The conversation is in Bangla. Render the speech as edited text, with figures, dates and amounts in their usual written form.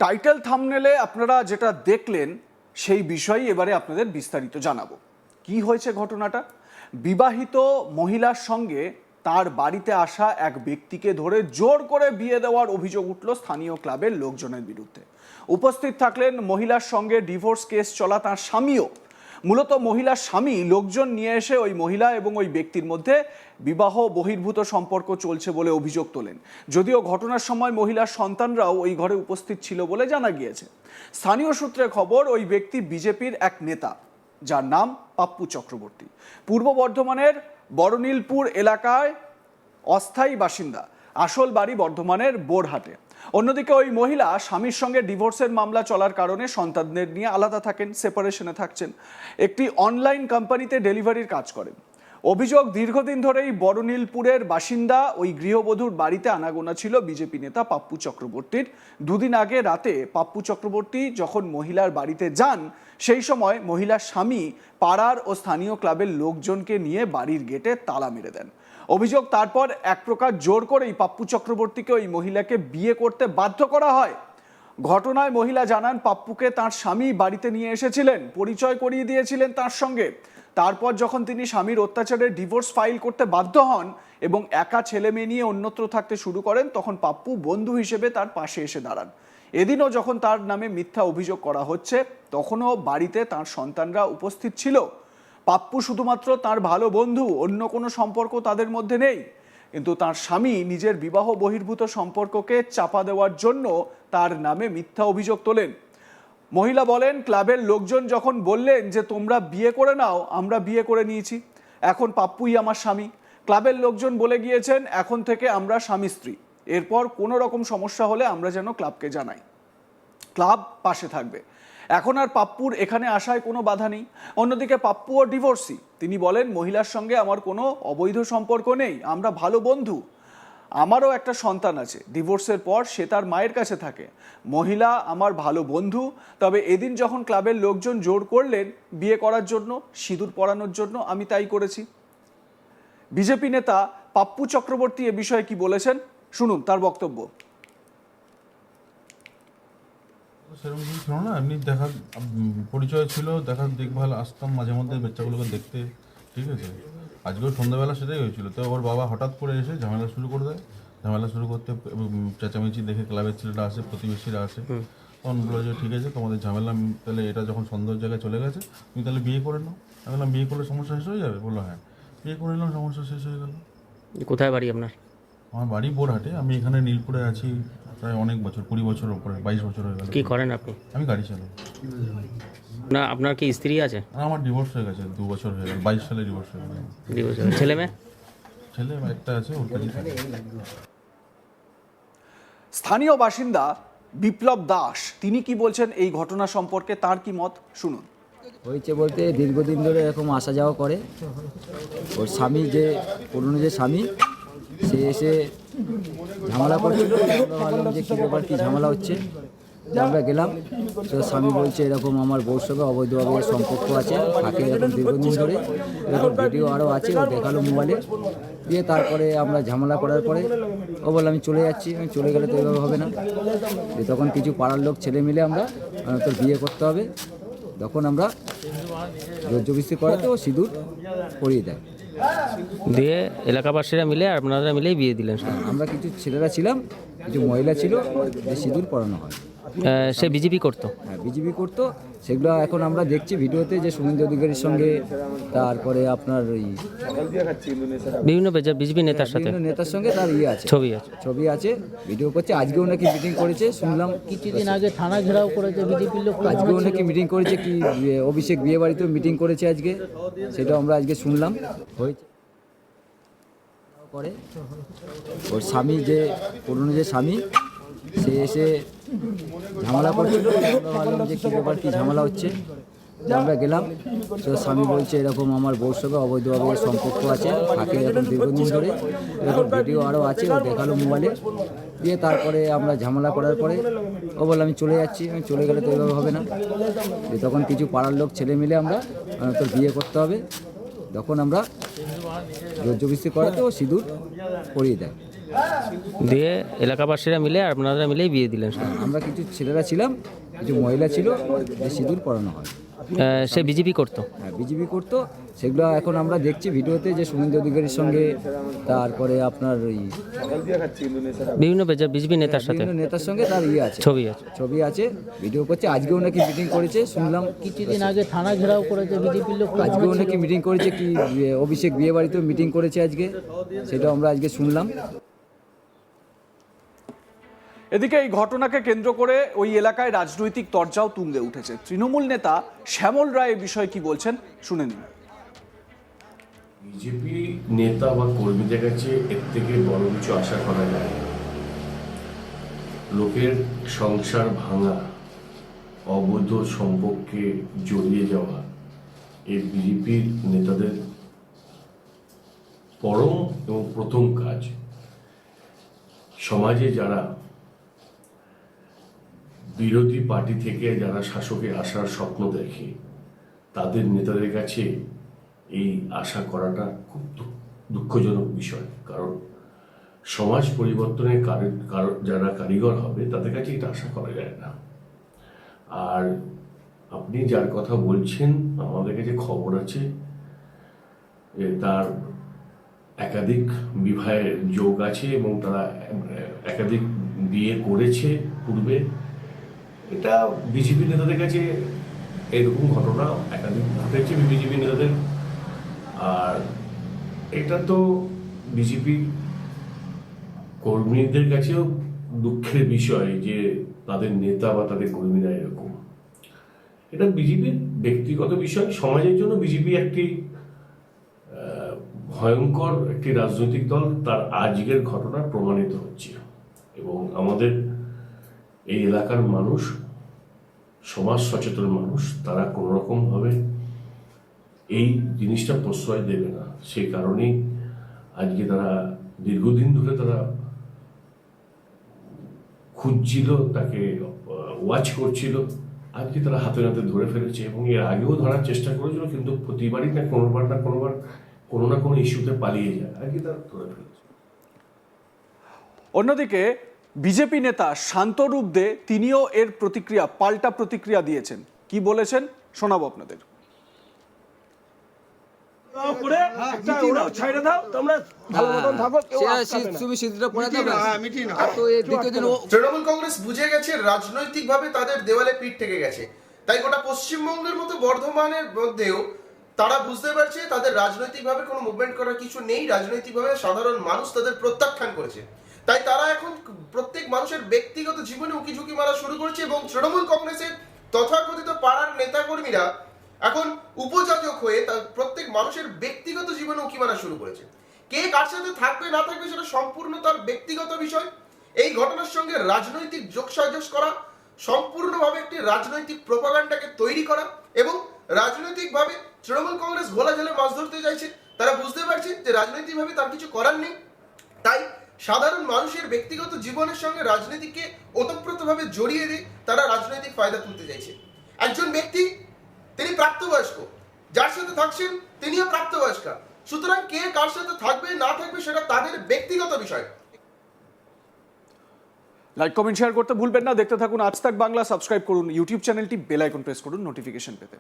টাইটেল থাম্বনেলে আপনারা যেটা দেখলেন সেই বিষয়ই এবারে আপনাদের বিস্তারিত জানাবো। কি হয়েছে ঘটনাটা? বিবাহিত মহিলার সঙ্গে তার বাড়িতে আসা এক ব্যক্তিকে ধরে জোর করে বিয়ে দেওয়ার অভিযোগ উঠল স্থানীয় ক্লাবের লোকজনের বিরুদ্ধে। উপস্থিত থাকলেন মহিলার সঙ্গে ডিভোর্স কেস চলা তার স্বামীও। মূলত মহিলার স্বামী লোকজন নিয়ে এসে ওই মহিলা এবং ওই ব্যক্তির মধ্যে বিবাহ বহির্ভূত সম্পর্ক চলছে বলে অভিযোগ তোলেন। যদিও ঘটনার সময় মহিলার সন্তানরাও ওই ঘরে উপস্থিত ছিল বলে জানা গিয়েছে। স্থানীয় সূত্রে খবর, ওই ব্যক্তি বিজেপির এক নেতা, যার নাম পাপ্পু চক্রবর্তী। পূর্ব বর্ধমানের বড়নীলপুর এলাকায় অস্থায়ী বাসিন্দা, আসল বাড়ি বর্ধমানের বোরহাটে। অন্যদিকে ওই মহিলা স্বামীর সঙ্গে ডিভোর্সের মামলা চলার কারণে সন্তানদের নিয়ে আলাদা থাকেন, সেপারেশনে থাকছেন। একটি অনলাইন কোম্পানিতে ডেলিভারির কাজ করেন। অভিযোগ, দীর্ঘদিন ধরেই বড়নীলপুরের বাসিন্দা ওই গৃহবধূর বাড়িতে আনাগোনা ছিল বিজেপি নেতা পাপ্পু চক্রবর্তীর। দুদিন আগে রাতে পাপ্পু চক্রবর্তী যখন মহিলার বাড়িতে যান, সেই সময় মহিলার স্বামী পাড়ার ও স্থানীয় ক্লাবের লোকজনকে নিয়ে বাড়ির গেটে তালা মেরে দেন। অভিযোগ, তারপর এক প্রকার জোর করেই পাপ্পু চক্রবর্তীকে ওই মহিলাকে বিয়ে করতে বাধ্য করা হয়। ঘটনায় মহিলা জানান, পাপ্পুকে তার স্বামী বাড়িতে নিয়ে এসেছিলেন, পরিচয় করিয়ে দিয়েছিলেন তার সঙ্গে। তারপর যখন তিনি স্বামীর অত্যাচারের ডিভোর্স ফাইল করতে বাধ্য হন এবং একা ছেলে মেয়ে নিয়ে অন্যত্র থাকতে শুরু করেন, তখন পাপ্পু বন্ধু হিসেবে তার পাশে এসে দাঁড়ান। এদিনও যখন তার নামে মিথ্যা অভিযোগ করা হচ্ছে, তখনও বাড়িতে তার সন্তানরা উপস্থিত ছিল। পাপ্পু শুধুমাত্র তার ভালো বন্ধু, অন্য কোনো সম্পর্ক তাদের মধ্যে নেই। কিন্তু তার স্বামী নিজের বিবাহ বহির্ভূত সম্পর্ককে চাপা দেওয়ার জন্য তার নামে মিথ্যা অভিযোগ তোলেন। মহিলা বলেন, ক্লাবের লোকজন যখন বললেন যে তোমরা বিয়ে করে নাও, আমরা বিয়ে করে নিয়েছি, এখন পাপ্পুই আমার স্বামী। ক্লাবের লোকজন বলে গিয়েছেন, এখন থেকে আমরা স্বামী স্ত্রী। এরপর কোনো রকম সমস্যা হলে আমরা যেন ক্লাবকে জানাই, ক্লাব পাশে থাকবে। এখন আর পাপ্পুর এখানে আসায় কোনো বাধা নেই। অন্যদিকে পাপ্পুও ডিভোর্সি। তিনি বলেন, মহিলার সঙ্গে আমার কোনো অবৈধ সম্পর্ক নেই, আমরা ভালো বন্ধু। আমারও একটা সন্তান আছে, ডিভোর্সের পর সে তার মায়ের কাছে থাকে। মহিলা আমার ভালো বন্ধু। তবে এদিন যখন ক্লাবের লোকজন জোর করলেন বিয়ে করার জন্য, সিঁদুর পরানোর জন্য, আমি তাই করেছি। বিজেপি নেতা পাপ্পু চক্রবর্তী এ বিষয়ে কি বলেছেন, শুনুন তার বক্তব্য। সেরকম কিছু ছিল না, এমনি দেখা পরিচয় ছিল, দেখা দেখভাল আসতাম মাঝে মধ্যে বাচ্চাগুলোকে দেখতে, ঠিক আছে। আজকেও সন্ধ্যাবেলা সেটাই হয়েছিল। তো ওর বাবা হঠাৎ করে এসে ঝামেলা শুরু করে দেয়। ঝামেলা শুরু করতে চেঁচামেচি দেখে ক্লাবের ছেলেরা আসে, প্রতিবেশীরা আসে। তখন বললো যে ঠিক আছে, তোমাদের ঝামেলা তাহলে এটা যখন সন্দেহের জায়গায় চলে গেছে, তুমি তাহলে বিয়ে করে নাও। আমি বললাম, বিয়ে করলে সমস্যা শেষ হয়ে যাবে? বললো হ্যাঁ। বিয়ে করে নিলাম, সমস্যা শেষ হয়ে গেল। কোথায় বাড়ি আপনার? আমার বাড়ি বোরহাটে। আমি এখানে নীলপুরে আছি প্রায় অনেক বছর, 20 বছর উপরে, 22 বছর হয়ে গেল। কি করেন আপনি? আমি গাড়ি চালাই। না, আপনার কি স্ত্রী আছে? আমার ডিভোর্স হয়ে গেছে, 2 বছর হয়ে গেল, 22 সালে ডিভোর্স হয়ে গেল। ছেলে মেয়ে? ছেলে একটা আছে, ওর কাছে থাকে। স্থানীয় বাসিন্দা বিপ্লব দাস, তিনি কি বলছেন এই ঘটনা সম্পর্কে, তার কি মত, শুনুন। হয়েছে বলতে, দীর্ঘদিন ধরে এরকম আসা যাওয়া করে। ওর স্বামী, যে পুরনো যে স্বামী, সে এসে ঝামেলা করছিল। আমরা ভাবলাম যে কী ব্যাপার, কী ঝামেলা হচ্ছে। তো আমরা গেলাম, তো স্বামী বলছে এরকম আমার বউর সঙ্গে অবৈধভাবে সম্পর্ক আছে, থাকে এরকম দীর্ঘদিন ধরে। এরকম ভিডিও আরও আছে, ও দেখালো মোবাইলে। দিয়ে তারপরে আমরা ঝামেলা করার পরে ও বললো আমি চলে যাচ্ছি। আমি চলে গেলে তো এইভাবে হবে না। তখন কিছু পাড়ার লোক ছেলে মিলে আমরা, তোর বিয়ে করতে হবে। তখন আমরা জোরজবস্তি করাতে ও সিঁদুর পরিয়ে দেয়। দিয়ে এলাকাবাসীরা মিলে আর আপনারা মিলেই বিয়ে দিলেন? আমরা কিছু ছেলেরা ছিলাম, কিছু মহিলা ছিল, যে সিঁদুর পরানো হয়। সে বিজেপি করতো? হ্যাঁ, বিজেপি করতো। সেগুলো এখন আমরা দেখছি ভিডিওতে, যে শুভেন্দু অধিকারীর সঙ্গে, তারপরে আপনার ওই বিভিন্ন বিজেপি নেতার সাথে, বিভিন্ন নেতার সঙ্গে তার আছে, ছবি আছে, ভিডিও করছে। আজকেও নাকি মিটিং করেছে শুনলাম, কিছুদিন আগে থানা ঘেরাও করেছে বিজেপির লোক। আজকেও নাকি মিটিং করেছে, কি অভিষেক বিয়ে বাড়িতেও মিটিং করেছে আজকে, সেটাও আমরা আজকে শুনলাম হয়েছে। করে ওর স্বামী, যে পুরনো যে স্বামী, সে এসে ঝামেলা করছিল। আমরা ভাবলাম যে কী ব্যাপার, কী ঝামেলা হচ্ছে। তো আমরা গেলাম, তো স্বামী বলছে এরকম আমার বউর সঙ্গে অবৈধভাবে সম্পর্ক আছে, থাকে এরকম দীর্ঘদিন ধরে। এরকম ভিডিও আরও আছে, ও দেখালো মোবাইলে। দিয়ে তারপরে আমরা ঝামেলা করার পরে ও বললো আমি চলে যাচ্ছি। আমি চলে গেলে তো এইভাবে হবে না। তখন কিছু পাড়ার লোক ছেলে মিলে আমরা, তোর বিয়ে করতে হবে। তখন আমরা জোরজবস্তি করাতে ও সিঁদুর পরিয়ে দেয়। দিয়ে এলাকাবাসীরা মিলে আর আপনারা মিলেই বিয়ে দিলেন। আমরা কিছু ছেলেরা ছিলাম, কিছু মহিলা ছিল, যে সিঁদুর পরানো হয়। সে বিজেপি করতো। হ্যাঁ, বিজেপি করতো। সেগুলো এখন আমরা দেখছি ভিডিওতে যে শুভেন্দু অধিকারীর সঙ্গে, তারপরে আপনার ওই বিভিন্ন বিজেপি নেতার সাথে বিভিন্ন নেতার সঙ্গে তার আছে, ছবি আছে। ছবি আছে, ভিডিও করছে। আজকেও নাকি মিটিং করেছে শুনলাম, কিছুদিন আগে থানা ঘেরাও করেছে বিজেপির লোক। আজকেও নাকি মিটিং করেছে, কি অভিষেক বিয়ে বাড়িতেও মিটিং করেছে আজকে, সেটাও আমরা আজকে শুনলাম। এদিকে এই ঘটনাকে কেন্দ্র করে ওই এলাকায় রাজনৈতিক তরজাও তুঙ্গে উঠেছে। তৃণমূল নেতা শ্যামল রায় এ বিষয়ে কি বলছেন শুনে নিন। বিজেপি নেতা বা কর্মীদের কাছে এর থেকে বড় কিছু আশা করা যায় না। লোকের সংসার ভাঙা, অবৈধ সম্পর্কে জড়িয়ে যাওয়া এই বিজেপির নেতাদের পরম এবং প্রথম কাজ। সমাজে যারা বিরোধী পার্টি থেকে যারা শাসকে আসার স্বপ্ন দেখে, তাদের নেতাদের কাছে এই আশা করাটা খুব দুঃখজনক বিষয়। কারণ সমাজ পরিবর্তনের যারা কারিগর হবে তাদের কাছে এটা আশা করা যায় না। আর আপনি যার কথা বলছেন, আমাদের কাছে খবর আছে তার একাধিক বিবাহের যোগ আছে এবং তারা একাধিক বিয়ে করেছে পূর্বে। এটা বিজেপি নেতাদের কাছে এরকম ঘটনা একাধিক ঘটেছে বিজেপি নেতাদের। আর এটা তো বিজেপি কর্মীদের কাছেও দুঃখের বিষয় যে তাদের নেতা বা তাদের কর্মীরা এরকম। এটা বিজেপির ব্যক্তিগত বিষয়। সমাজের জন্য বিজেপি একটি ভয়ঙ্কর একটি রাজনৈতিক দল, তার আজকের ঘটনা প্রমাণিত হচ্ছে। এবং আমাদের এই এলাকার মানুষ, সমাজ সচেতন মানুষ, তারা কোনো রকমভাবে এই জিনিসটা প্রশ্রয় দেবে না। সেই কারণেই আজকে তারা দীর্ঘদিন ধরে তারা খুঁজছিল, তাকে ওয়াচ করছিল। আজকে তারা হাতে নাতে ধরে ফেলেছে এবং এর আগেও ধরার চেষ্টা করেছিল, কিন্তু প্রতিবারই না কোনোবার না কোনোবার কোনো না কোনো ইস্যুতে পালিয়ে যায়। আজকে তারা ধরে ফেলেছে। অন্যদিকে বিজেপি নেতা শান্তরূপ দে তিনিও এর প্রতিক্রিয়া, পাল্টা প্রতিক্রিয়া দিয়েছেন। কি বলেছেন শোনাবো আপনাদের। তৃণমূল কংগ্রেস বুঝে গেছে রাজনৈতিকভাবে তাদের দেওয়ালে পিঠ থেকে গেছে। তাই গোটা পশ্চিমবঙ্গের মতো বর্ধমানের মধ্যেও তারা বুঝতে পারছে তাদের রাজনৈতিকভাবে কোনো মুভমেন্ট করার কিছু নেই। রাজনৈতিকভাবে সাধারণ মানুষ তাদের প্রত্যাখ্যান করেছে। তাই তারা এখন প্রত্যেক মানুষের ব্যক্তিগত জীবনে উকি ঝুঁকি মারা শুরু করছে এবং তৃণমূল কংগ্রেসের তথাকথিত পাড়ার নেতাকর্মীরা এখন উপযাচক হয়ে তার প্রত্যেক মানুষের ব্যক্তিগত জীবনে উকি মারা শুরু করেছে। কে কার সাথে থাকবে না থাকবে সেটা সম্পূর্ণ তার ব্যক্তিগত বিষয়। এই ঘটনার সঙ্গে রাজনৈতিক যোগসাজশ করা, সম্পূর্ণভাবে একটি রাজনৈতিক প্রোপাগান্ডাকে তৈরি করা এবং রাজনৈতিকভাবে তৃণমূল কংগ্রেস ঘোলা জলে মাছ ধরতে চাইছে। তারা বুঝতে পারছে যে রাজনৈতিকভাবে তার কিছু করার নেই। তাই সাধারণ মানুষের ব্যক্তিগত জীবনের সঙ্গে রাজনীতিকে ওতপ্রোতভাবে জড়িয়ে দিয়ে তারা রাজনৈতিক ফায়দা তুলতে চাইছে। একজন ব্যক্তি, তিনি প্রাপ্তবয়স্ক, যার সাথে থাকছেন তিনিও প্রাপ্তবয়স্কা। সুতরাং কে কার সাথে থাকবে না থাকবে সেটা তাদের ব্যক্তিগত বিষয়। লাইক কমেন্ট শেয়ার করতে ভুলবেন না। দেখতে থাকুন আজ তাক বাংলা। সাবস্ক্রাইব করুন ইউটিউব চ্যানেলটি, বেল আইকন প্রেস করুন নোটিফিকেশন পেতে।